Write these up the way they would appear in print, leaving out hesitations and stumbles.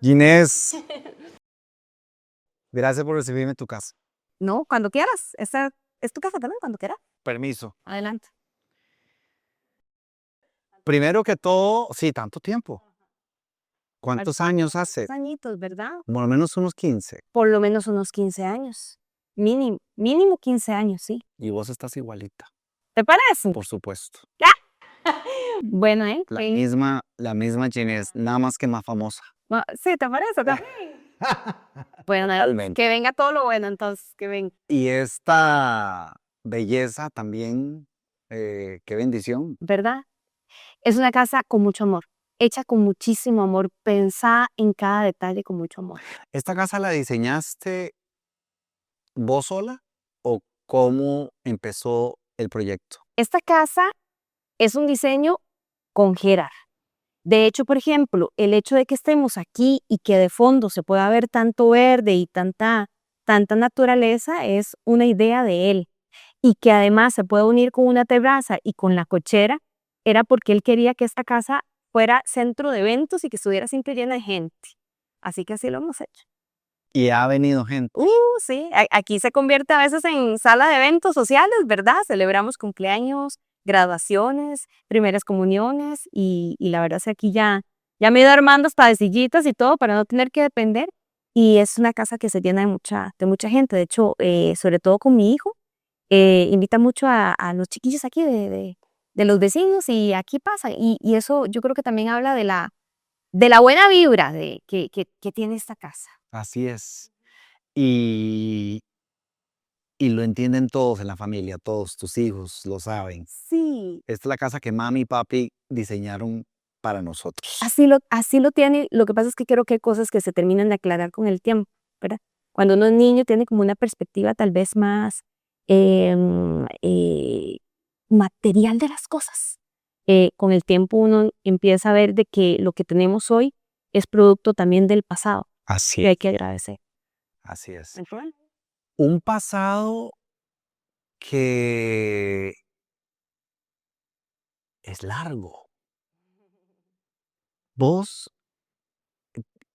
Ginés, gracias por recibirme en tu casa. No, cuando quieras. Esta es tu casa también, cuando quieras. Permiso. Adelante. Primero que todo, sí, tanto tiempo. ¿Cuántos años hace? Añitos, ¿verdad? Por lo menos unos 15. Por lo menos unos 15 años. Mínimo 15 años, sí. Y vos estás igualita, ¿Te parece? por supuesto. Bueno, La misma Ginés, nada más que más famosa. Sí, ¿te parece? Bueno, Totalmente. que venga todo lo bueno, entonces, que venga. Y esta belleza también, qué bendición. ¿Verdad? Es una casa con mucho amor, hecha con muchísimo amor, pensada en cada detalle con mucho amor. ¿Esta casa la diseñaste vos sola o cómo empezó el proyecto? Esta casa es un diseño con Gerard. De hecho, por ejemplo, el hecho de que estemos aquí y que de fondo se pueda ver tanto verde y tanta naturaleza es una idea de él. Y que además se puede unir con una terraza y con la cochera, era porque él quería que esta casa fuera centro de eventos y que estuviera siempre llena de gente. Así que así lo hemos hecho. Y ha venido gente. Sí, aquí se convierte a veces en sala de eventos sociales, ¿verdad? Celebramos cumpleaños, graduaciones, primeras comuniones y la verdad es que aquí ya me he ido armando hasta de sillitas y todo para no tener que depender. Y es una casa que se llena de mucha gente. De hecho, sobre todo con mi hijo, invita mucho a los chiquillos aquí de los vecinos y aquí pasa. Y eso yo creo que también habla de la buena vibra que tiene esta casa. Así es. Y, y lo entienden todos en la familia, todos tus hijos lo saben. Sí. Esta es la casa que mami y papi diseñaron para nosotros. Así lo tiene, lo que pasa es que creo que hay cosas que se terminan de aclarar con el tiempo, ¿verdad? Cuando uno es niño tiene como una perspectiva tal vez más material de las cosas. Con el tiempo uno empieza a ver de que lo que tenemos hoy es producto también del pasado, Así que hay que agradecer. Así es. ¿Entiendes? Un pasado que es largo. Vos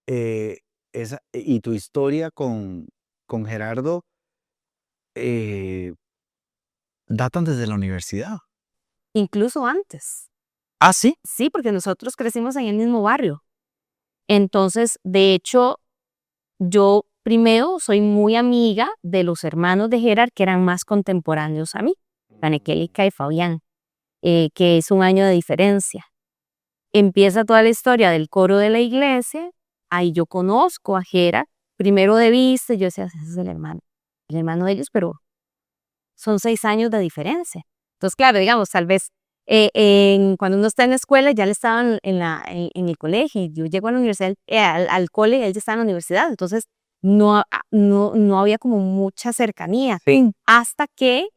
y tu historia con Gerardo eh, datan desde la universidad. Incluso antes. ¿Ah, sí? Sí, porque nosotros crecimos en el mismo barrio. Entonces, de hecho, yo primero soy muy amiga de los hermanos de Gerard que eran más contemporáneos a mí, Angélica y Fabián, que es un año de diferencia. Empieza toda la historia del coro de la iglesia, ahí yo conozco a Gerard, primero de vista, yo decía, ese es el hermano de ellos, pero son 6 años de diferencia. Entonces, claro, digamos, tal vez cuando uno está en la escuela ya le estaban en el colegio, y yo llego a la universidad, al cole, y él ya está en la universidad, entonces no había como mucha cercanía. Sí. Hasta que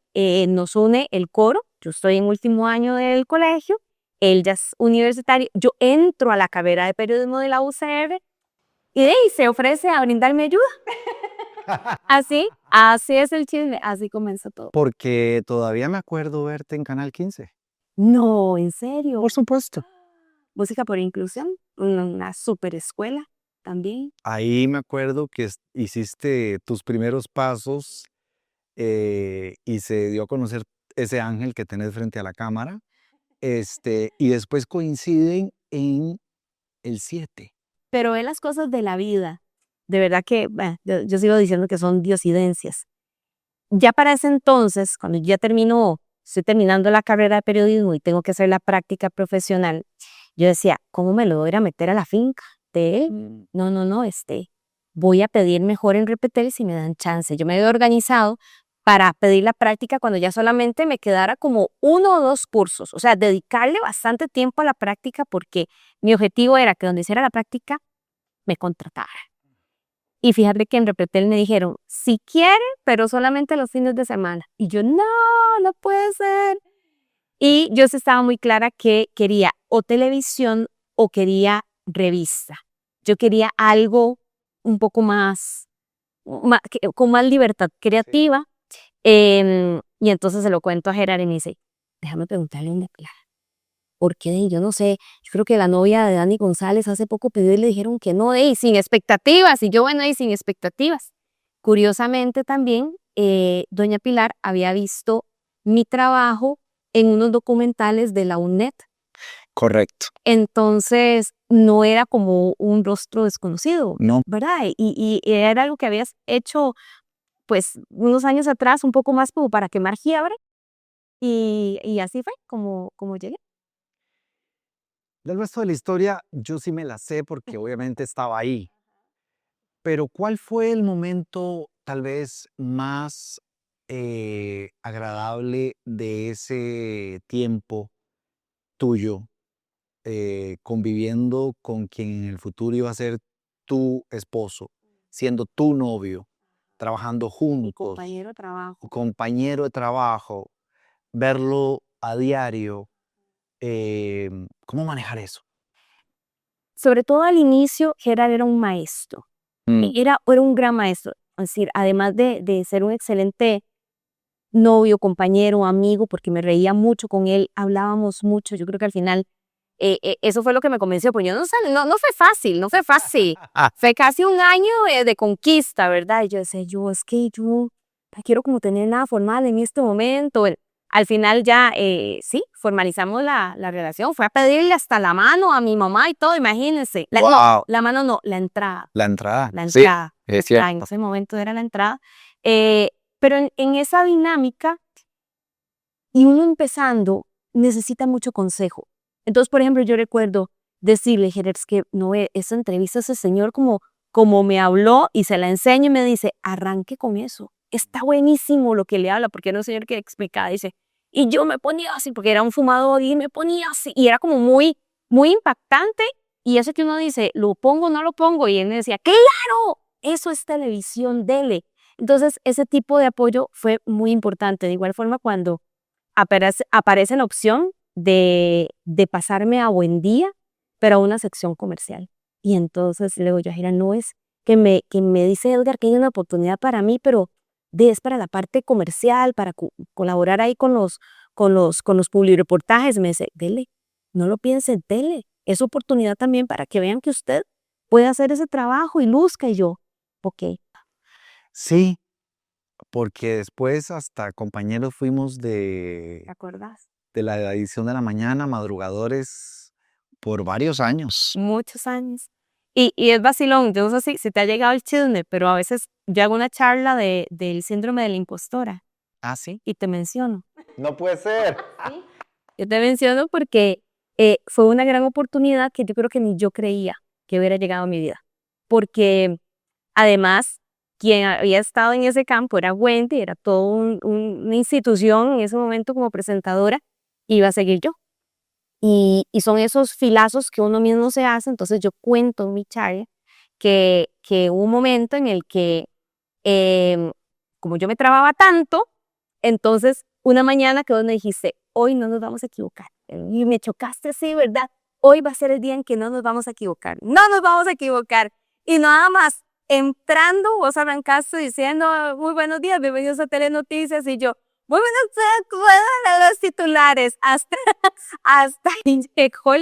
nos une el coro, yo estoy en último año del colegio, él ya es universitario, yo entro a la carrera de periodismo de la UCR y de ahí se ofrece a brindarme ayuda. Así es el chisme, así comenzó todo. Porque todavía me acuerdo verte en Canal 15. No, ¿en serio? Por supuesto. Música por Inclusión, una super escuela también. Ahí me acuerdo que hiciste tus primeros pasos y se dio a conocer ese ángel que tenés frente a la cámara. Y después coinciden en el 7. Pero ve las cosas de la vida. De verdad que yo sigo diciendo que son diosidencias. Ya para ese entonces, cuando ya estoy terminando la carrera de periodismo y tengo que hacer la práctica profesional, yo decía, ¿cómo me lo voy a ir a meter a la finca de él? No, voy a pedir mejor en Repetel si me dan chance. Yo me había organizado para pedir la práctica cuando ya solamente me quedara como 1 o 2 cursos, o sea, dedicarle bastante tiempo a la práctica porque mi objetivo era que donde hiciera la práctica me contratara. Y fíjate que en Repretel me dijeron, si quiere, pero solamente los fines de semana. Y yo, no puede ser. Y yo sí estaba muy clara que quería o televisión o quería revista. Yo quería algo un poco con más libertad creativa. Y entonces se lo cuento a Gerard y me dice, déjame preguntarle a una Clara. porque yo no sé, yo creo que la novia de Dani González hace poco pidió y le dijeron que no, y sin expectativas, y yo bueno, y sin expectativas. Curiosamente también, doña Pilar había visto mi trabajo en unos documentales de la UNED, Correcto. entonces no era como un rostro desconocido, No. ¿verdad? Y era algo que habías hecho pues unos años atrás, un poco más como para quemar fiebre, y así fue como llegué. Del resto de la historia, yo sí me la sé porque obviamente estaba ahí. Pero ¿cuál fue el momento tal vez más agradable de ese tiempo tuyo conviviendo con quien en el futuro iba a ser tu esposo, siendo tu novio, trabajando Mi juntos, compañero de trabajo. compañero de trabajo, verlo a diario? ¿Cómo manejar eso? Sobre todo al inicio, Gerard era un maestro, Mm. era un gran maestro, es decir, además de ser un excelente novio, compañero, amigo, porque me reía mucho con él, hablábamos mucho, yo creo que al final eso fue lo que me convenció, porque yo no fue fácil, no fue fácil, fue casi un año de conquista, ¿verdad? Y yo decía, es que yo no quiero como tener nada formal en este momento. Al final ya, sí, formalizamos la relación, fue a pedirle hasta la mano a mi mamá y todo, imagínense. No, Wow. la mano no, la entrada, La entrada, la sí, entrada, es en cierto. ese momento era la entrada. Eh, pero en esa dinámica, y uno empezando, necesita mucho consejo. Entonces, por ejemplo, yo recuerdo decirle, Gerard, es que no ve esa entrevista, ese señor como me habló y se la enseño y me dice, arranque con eso. Está buenísimo lo que le habla, porque era un señor que explicaba, dice, y yo me ponía así, porque era un fumador y me ponía así, y era como muy impactante. Y eso que uno dice, ¿lo pongo o no lo pongo? Y él me decía, claro, eso es televisión, dele. Entonces, ese tipo de apoyo fue muy importante. De igual forma, cuando aparece la opción de pasarme a Buen Día, pero a una sección comercial. Y entonces le digo yo a Gira, no es que me dice Edgar que hay una oportunidad para mí, pero es para la parte comercial, para colaborar ahí con los publireportajes. Me dice, dele, no lo piense, dele. Es oportunidad también para que vean que usted puede hacer ese trabajo y luzca. Y yo, ok, Sí, porque después hasta compañeros fuimos ¿te acordás? de la edición de la mañana, madrugadores, por varios años. Muchos años. Y es vacilón, yo no sé si te ha llegado el chisme, pero a veces yo hago una charla del síndrome de la impostora ¿Ah, sí? y te menciono. No puede ser. Sí. Yo te menciono porque fue una gran oportunidad que yo creo que ni yo creía que hubiera llegado a mi vida. Porque además, quien había estado en ese campo era Wendy, era toda una institución en ese momento como presentadora, iba a seguir yo. Y son esos filazos que uno mismo se hace. Entonces yo cuento en mi charla que hubo un momento en el que, como yo me trababa tanto, entonces una mañana que vos me dijiste, hoy no nos vamos a equivocar. Y me chocaste así, ¿verdad? Hoy va a ser el día en que no nos vamos a equivocar. No nos vamos a equivocar. Y nada más, entrando, vos arrancaste diciendo, muy buenos días, bienvenidos a Telenoticias. Y yo, muy buenos días, bueno, los titulares. Hasta ahí llegó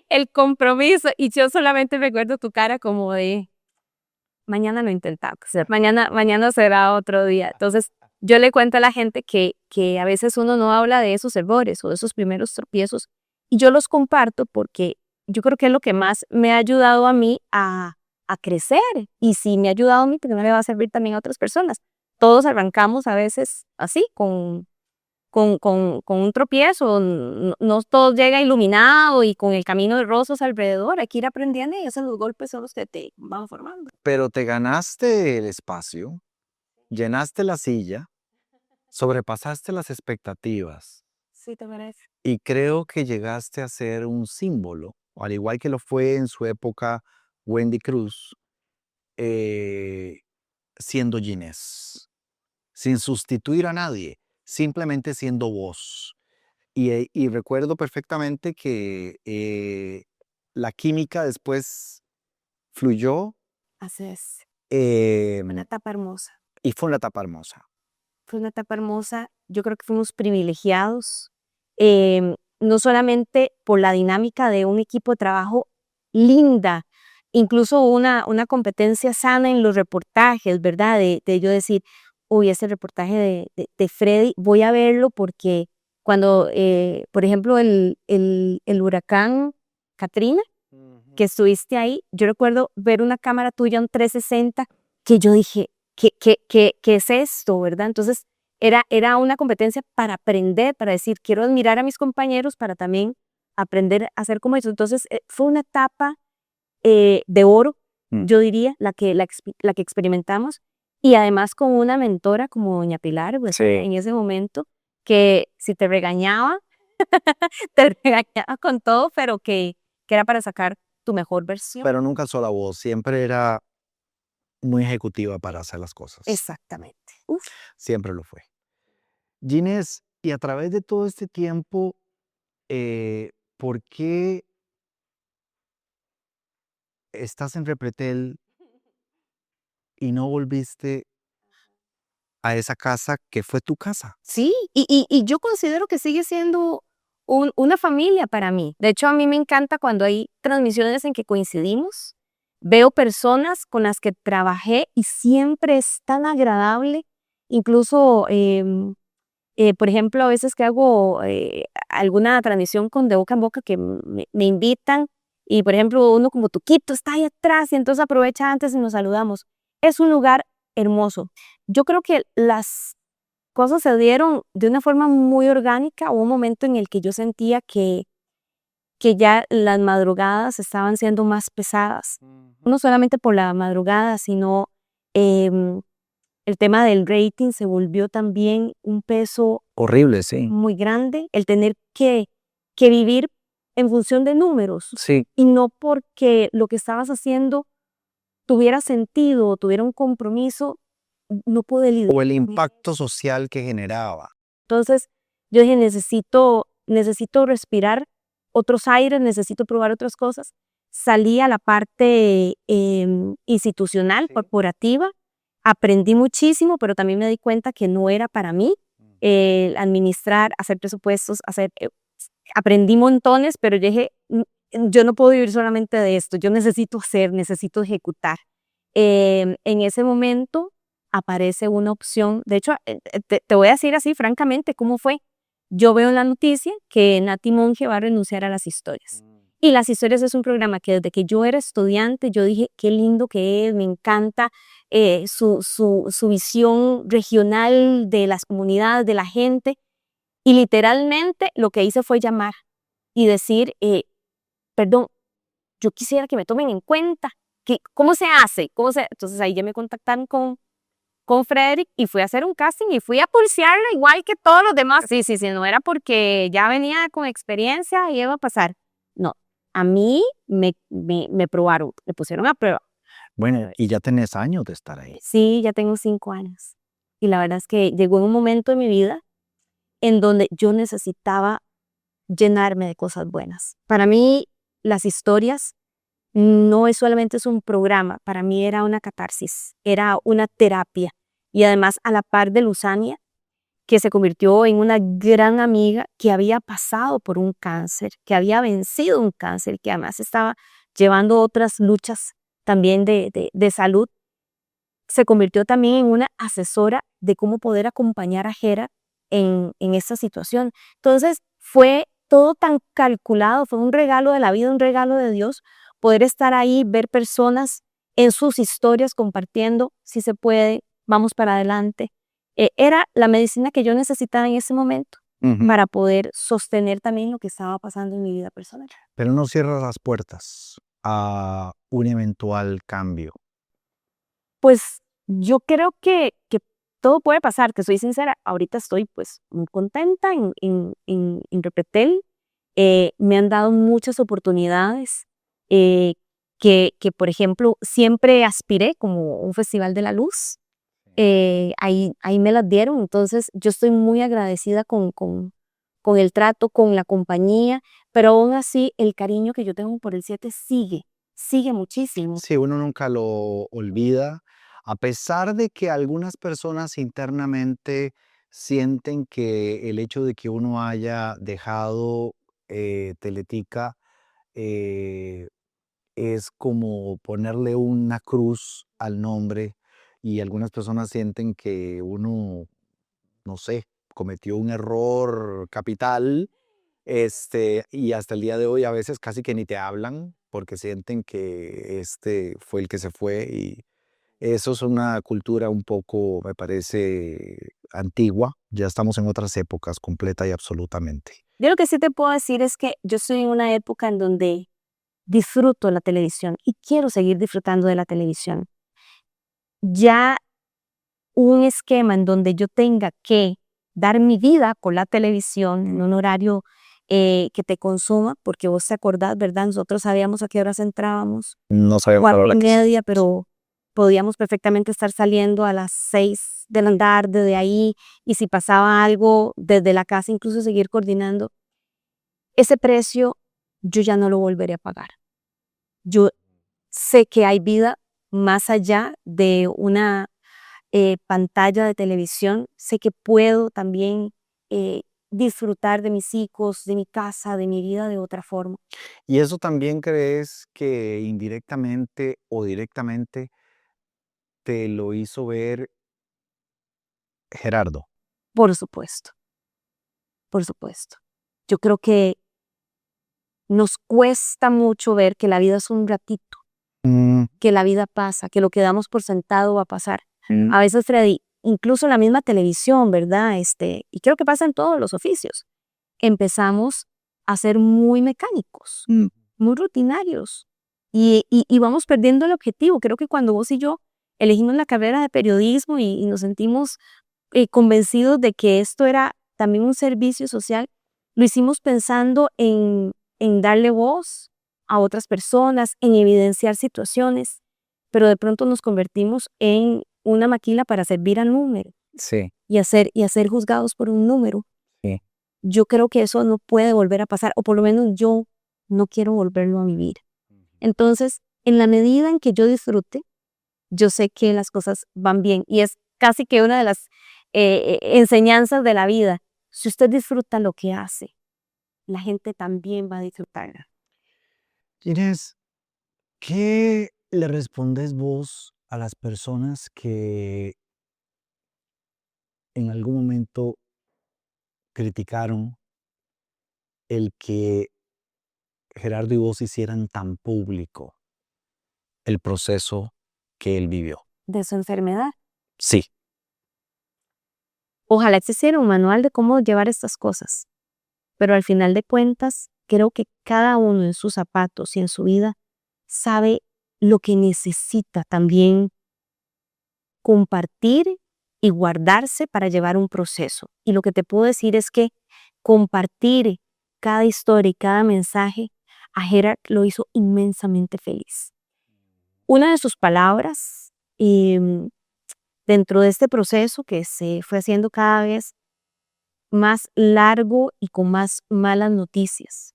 el compromiso. Y yo solamente recuerdo tu cara como de, mañana lo intentamos, mañana será otro día. Entonces, yo le cuento a la gente que a veces uno no habla de esos errores o de esos primeros tropiezos, y yo los comparto porque yo creo que es lo que más me ha ayudado a mí a crecer. Y si me ha ayudado a mí, pues no le va a servir también a otras personas. Todos arrancamos a veces así, con un tropiezo. No todo llega iluminado y con el camino de rosas alrededor. Hay que ir aprendiendo, y esos los golpes son los que te van formando. Pero te ganaste el espacio, llenaste la silla, sobrepasaste las expectativas Sí, te merece. y creo que llegaste a ser un símbolo, al igual que lo fue en su época Wendy Cruz, eh, siendo Ginés, sin sustituir a nadie, simplemente siendo vos. Y recuerdo perfectamente que la química después fluyó Así es. Fue una em, etapa hermosa. y fue una etapa hermosa. Fue una etapa hermosa. Yo creo que fuimos privilegiados. Em, no solamente por la dinámica de un equipo de trabajo linda, incluso una competencia sana en los reportajes, ¿verdad? De yo decir, uy, ese reportaje de Freddy, voy a verlo porque cuando, por ejemplo, el huracán Katrina, que estuviste ahí, yo recuerdo ver una cámara tuya, un 360, que yo dije, ¿qué es esto, verdad? Entonces, era una competencia para aprender, para decir, quiero admirar a mis compañeros para también aprender a hacer como eso. Entonces, fue una etapa de oro, Mm. yo diría, la que experimentamos, y además con una mentora como doña Pilar, pues, Sí. en ese momento, que si te regañaba, te regañaba con todo, pero que era para sacar tu mejor versión. Pero nunca sola voz, siempre era muy ejecutiva para hacer las cosas. Exactamente. Uf. Siempre lo fue. Ginés, y a través de todo este tiempo, ¿por qué estás en Repretel y no volviste a esa casa que fue tu casa? Sí, y yo considero que sigue siendo una familia para mí. De hecho, a mí me encanta cuando hay transmisiones en que coincidimos. Veo personas con las que trabajé y siempre es tan agradable. Incluso, por ejemplo, a veces que hago alguna transmisión con De Boca en Boca que me invitan y, por ejemplo, uno como Tuquito está ahí atrás y entonces aprovecha antes y nos saludamos. Es un lugar hermoso. Yo creo que las cosas se dieron de una forma muy orgánica. Hubo un momento en el que yo sentía que ya las madrugadas estaban siendo más pesadas, no solamente por la madrugada, sino em, el tema del rating se volvió también un peso Horrible, sí. muy grande, el tener que vivir en función de números Sí. y no porque lo que estabas haciendo tuviera sentido o tuviera un compromiso, no pude lidiar O el con eso. impacto social que generaba. Entonces, yo dije, necesito respirar otros aires, necesito probar otras cosas. Salí a la parte institucional, Sí. corporativa, aprendí muchísimo, pero también me di cuenta que no era para mí administrar, hacer presupuestos, aprendí montones, pero yo dije, yo no puedo vivir solamente de esto, yo necesito hacer, necesito ejecutar". En ese momento aparece una opción, de hecho, te voy a decir así francamente cómo fue. Yo veo en la noticia que Nati Monge va a renunciar a Las Historias. Y Las Historias es un programa que desde que yo era estudiante, yo dije, qué lindo que es, me encanta su visión regional de las comunidades, de la gente. Y literalmente lo que hice fue llamar y decir, perdón, yo quisiera que me tomen en cuenta. ¿Cómo se hace? Entonces ahí ya me contactaron con Frederick y fui a hacer un casting y fui a pulsearla igual que todos los demás. Sí, no era porque ya venía con experiencia y iba a pasar. No, a mí me probaron, me pusieron a prueba. Bueno, y ya tenés años de estar ahí. Sí, ya tengo 5 años. Y la verdad es que llegó en un momento de mi vida en donde yo necesitaba llenarme de cosas buenas. Para mí, Las Historias no es solamente un programa, para mí era una catarsis, era una terapia. Y además, a la par de Luzania, que se convirtió en una gran amiga que había pasado por un cáncer, que había vencido un cáncer, que además estaba llevando otras luchas también de salud, se convirtió también en una asesora de cómo poder acompañar a Jera en esta situación. Entonces, fue todo tan calculado, fue un regalo de la vida, un regalo de Dios, poder estar ahí, ver personas en sus historias compartiendo, si se puede, vamos para adelante. Era la medicina que yo necesitaba en ese momento Ujú. para poder sostener también lo que estaba pasando en mi vida personal. Pero no cierras las puertas a un eventual cambio. Pues yo creo que todo puede pasar, te soy sincera, ahorita estoy pues muy contenta en Repretel, me han dado muchas oportunidades que, por ejemplo, siempre aspiré como un Festival de la Luz, ahí me las dieron, entonces yo estoy muy agradecida con el trato, con la compañía, pero aún así el cariño que yo tengo por el 7 sigue muchísimo. Sí, uno nunca lo olvida, a pesar de que algunas personas internamente sienten que el hecho de que uno haya dejado Teletica es como ponerle una cruz al nombre y algunas personas sienten que uno, no sé, cometió un error capital, y hasta el día de hoy a veces casi que ni te hablan porque sienten que este fue el que se fue y eso es una cultura un poco, me parece, antigua. Ya estamos en otras épocas completa y absolutamente. Yo lo que sí te puedo decir es que yo estoy en una época en donde disfruto la televisión y quiero seguir disfrutando de la televisión. Ya un esquema en donde yo tenga que dar mi vida por la televisión en un horario que te consuma, porque vos te acordás, ¿verdad? Nosotros sabíamos a qué horas entrábamos, No sabemos a la hora que es. 4:30, pero podíamos perfectamente estar saliendo a las 6 de la tarde de ahí, y si pasaba algo desde la casa, incluso seguir coordinando. Ese precio yo ya no lo volveré a pagar. Yo sé que hay vida más allá de una pantalla de televisión, sé que puedo también disfrutar de mis hijos, de mi casa, de mi vida de otra forma. ¿Y eso también crees que indirectamente o directamente te lo hizo ver Gerardo? Por supuesto, por supuesto. Yo creo que nos cuesta mucho ver que la vida es un ratito, Mm, que la vida pasa, que lo que damos por sentado va a pasar. mm, A veces, Freddy, incluso la misma televisión, ¿verdad? Y creo que pasa en todos los oficios. Empezamos a ser muy mecánicos, muy rutinarios, y vamos perdiendo el objetivo. Creo que cuando vos y yo elegimos la carrera de periodismo y nos sentimos convencidos de que esto era también un servicio social, lo hicimos pensando en darle voz a otras personas, en evidenciar situaciones, pero de pronto nos convertimos en una maquila para servir al número sí, y a ser juzgados por un número. sí. Yo creo que eso no puede volver a pasar, o por lo menos yo no quiero volverlo a vivir. Entonces, en la medida en que yo disfrute, yo sé que las cosas van bien, y es casi que una de las enseñanzas de la vida. Si usted disfruta lo que hace, la gente también va a disfrutarla. Inés, ¿qué le respondes vos a las personas que en algún momento criticaron el que Gerardo y vos hicieran tan público el proceso que él vivió? De su enfermedad. Sí. Ojalá existiera un manual de cómo llevar estas cosas, pero al final de cuentas, creo que cada uno en sus zapatos y en su vida sabe lo que necesita también compartir y guardarse para llevar un proceso. Y lo que te puedo decir es que compartir cada historia y cada mensaje a Gerard lo hizo inmensamente feliz. Una de sus palabras dentro de este proceso que se fue haciendo cada vez más largo y con más malas noticias,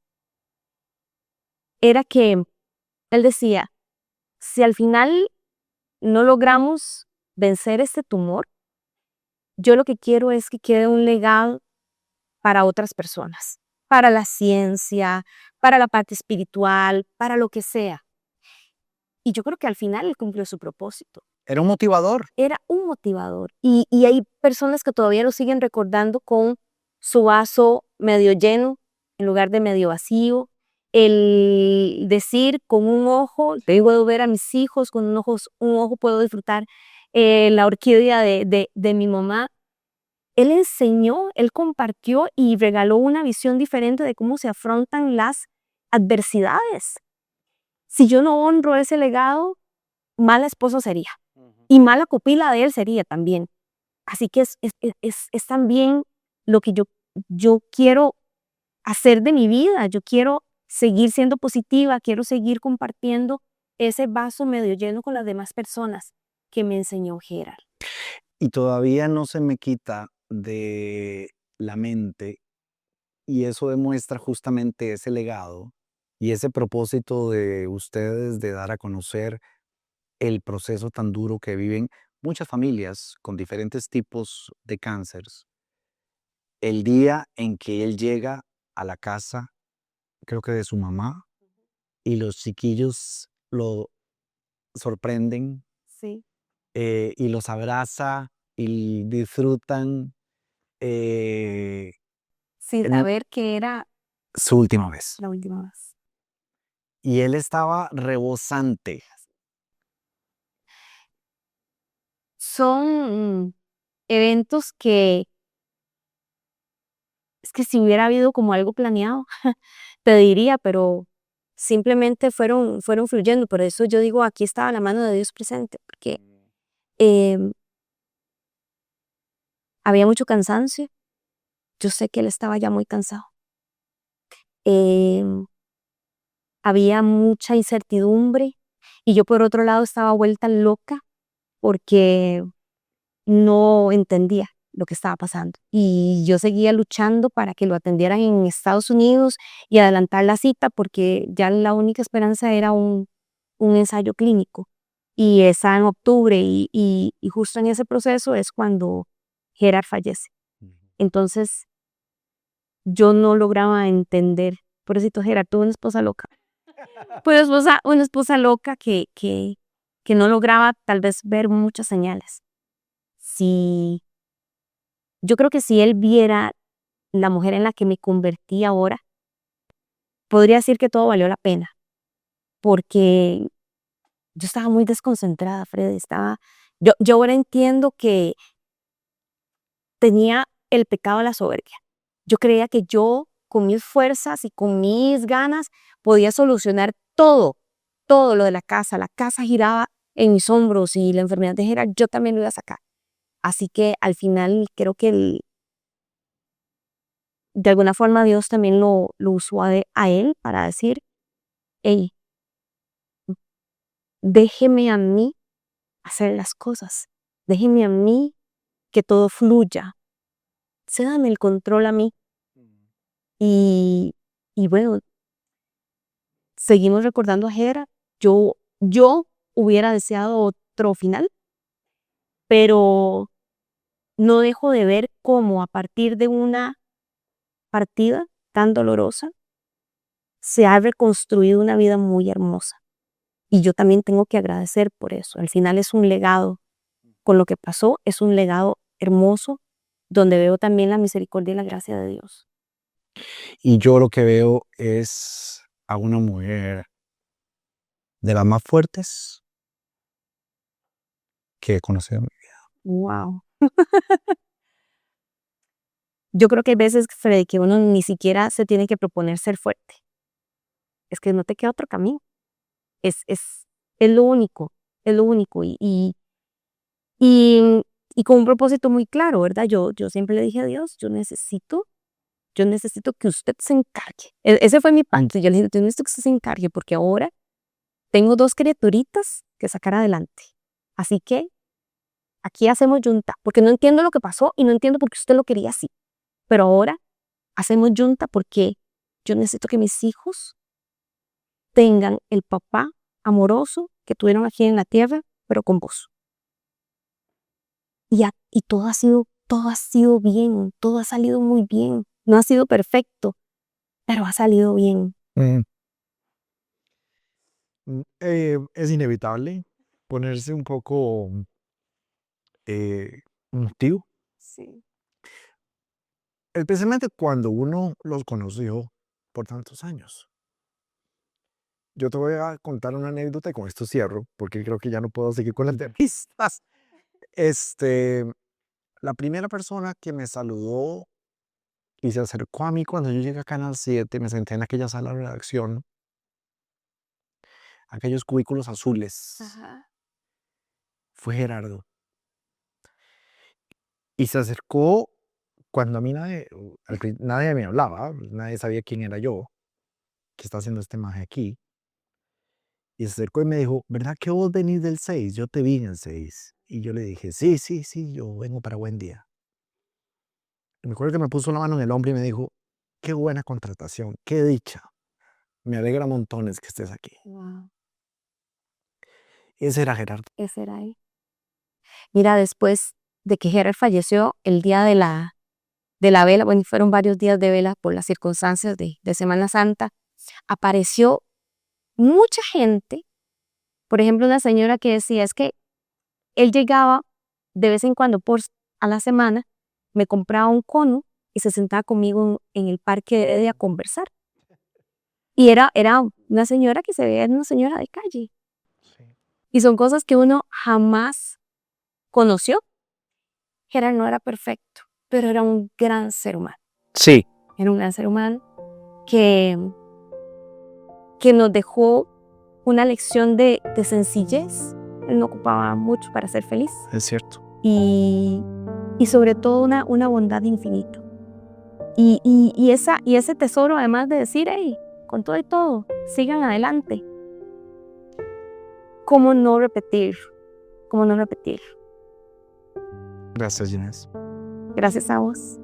era que él decía, si al final no logramos vencer este tumor, yo lo que quiero es que quede un legado para otras personas, para la ciencia, para la parte espiritual, para lo que sea. Y yo creo que al final él cumplió su propósito. Era un motivador. Era un motivador. Y hay personas que todavía lo siguen recordando con su vaso medio lleno en lugar de medio vacío. El decir con un ojo, te digo de ver a mis hijos, con un ojo puedo disfrutar la orquídea de mi mamá. Él enseñó, él compartió y regaló una visión diferente de cómo se afrontan las adversidades. Si yo no honro ese legado, mala esposa sería y mala pupila de él sería también. Así que es también lo que yo quiero hacer de mi vida. Yo quiero seguir siendo positiva, quiero seguir compartiendo ese vaso medio lleno con las demás personas que me enseñó Gerard. Y todavía no se me quita de la mente, y eso demuestra justamente ese legado y ese propósito de ustedes de dar a conocer el proceso tan duro que viven muchas familias con diferentes tipos de cánceres. El día en que él llega a la casa creo que de su mamá, y los chiquillos lo sorprenden Sí. y los abraza y disfrutan Sin en saber que era su última vez. la última vez. Y él estaba rebosante. Son eventos que es que si hubiera habido como algo planeado, te diría, pero simplemente fueron fluyendo. Por eso yo digo, aquí estaba la mano de Dios presente, porque em, había mucho cansancio. Yo sé que él estaba ya muy cansado. Em, Había mucha incertidumbre y yo por otro lado estaba vuelta loca porque no entendía lo que estaba pasando. Y yo seguía luchando para que lo atendieran en Estados Unidos y adelantar la cita porque ya la única esperanza era un ensayo clínico. Y está en octubre y justo en ese proceso es cuando Gerard fallece. Entonces yo no lograba entender. Pobrecito Gerard, tuvo una esposa loca. Pues una esposa loca que no lograba tal vez ver muchas señales. Si Yo creo que si él viera la mujer en la que me convertí ahora, podría decir que todo valió la pena, porque yo estaba muy desconcentrada, Freddy, yo ahora entiendo que tenía el pecado de la soberbia. Yo creía que yo, con mis fuerzas y con mis ganas, podía solucionar todo, todo lo de la casa giraba en mis hombros y la enfermedad de Gerard yo también lo iba a sacar. Así que al final creo que de alguna forma Dios también lo usó a él para decir, hey, déjeme a mí hacer las cosas, déjeme a mí que todo fluya, cédame el control a mí. Y, y bueno, seguimos recordando a Jera. Yo hubiera deseado otro final, pero no dejo de ver cómo a partir de una partida tan dolorosa se ha reconstruido una vida muy hermosa. Y yo también tengo que agradecer por eso. Al final es un legado, con lo que pasó, es un legado hermoso, donde veo también la misericordia y la gracia de Dios. Y yo lo que veo es a una mujer de las más fuertes que he conocido en mi vida. Wow. Yo creo que hay veces, Freddy, que uno ni siquiera se tiene que proponer ser fuerte. Es que no te queda otro camino. Es, es, es lo único, es lo único. Y, y con un propósito muy claro, ¿verdad? Yo siempre le dije a Dios, yo necesito que usted se encargue. Ese fue mi pacto. Yo le dije, yo necesito que usted se encargue porque ahora tengo 2 criaturitas que sacar adelante. Así que aquí hacemos yunta, porque no entiendo lo que pasó y no entiendo por qué usted lo quería así. Pero ahora hacemos yunta porque yo necesito que mis hijos tengan el papá amoroso que tuvieron aquí en la tierra, pero con vos. Y todo ha sido bien, todo ha salido muy bien. No ha sido perfecto, pero ha salido bien. Mm, es inevitable ponerse un poco emotivo, Sí. especialmente cuando uno los conoció por tantos años. Yo te voy a contar una anécdota y con esto cierro, porque creo que ya no puedo seguir con las entrevistas. Este, la primera persona que me saludó y se acercó a mí cuando yo llegué a Canal 7, me senté en aquella sala de redacción, aquellos cubículos azules, Ajá. fue Gerardo. Y se acercó cuando a mí nadie me hablaba, nadie sabía quién era yo, que está haciendo este maje aquí. Y se acercó y me dijo, ¿verdad que vos venís del 6? Yo te vi en el 6. Y yo le dije, sí, sí, sí, yo vengo para Buen Día. Y me acuerdo que me puso la mano en el hombro y me dijo, qué buena contratación, qué dicha. Me alegra montones que estés aquí. Wow. Ese era Gerardo. Ese era él. Mira, después de que Gerard falleció, el día de la vela, bueno, fueron varios días de vela por las circunstancias de Semana Santa, apareció mucha gente. Por ejemplo, una señora que decía, es que él llegaba de vez en cuando a la semana, me compraba un cono y se sentaba conmigo en el parque a conversar. Y era una señora que se veía una señora de calle. Sí. Y son cosas que uno jamás conoció. Gerard no era perfecto, pero era un gran ser humano. Sí. Era un gran ser humano que nos dejó una lección de sencillez. Él no ocupaba mucho para ser feliz. Es cierto. Y sobre todo una bondad infinita. Y ese tesoro, además de decir, hey, con todo y todo, sigan adelante. ¿Cómo no repetir? ¿Cómo no repetir? Gracias, Ginés. Gracias a vos.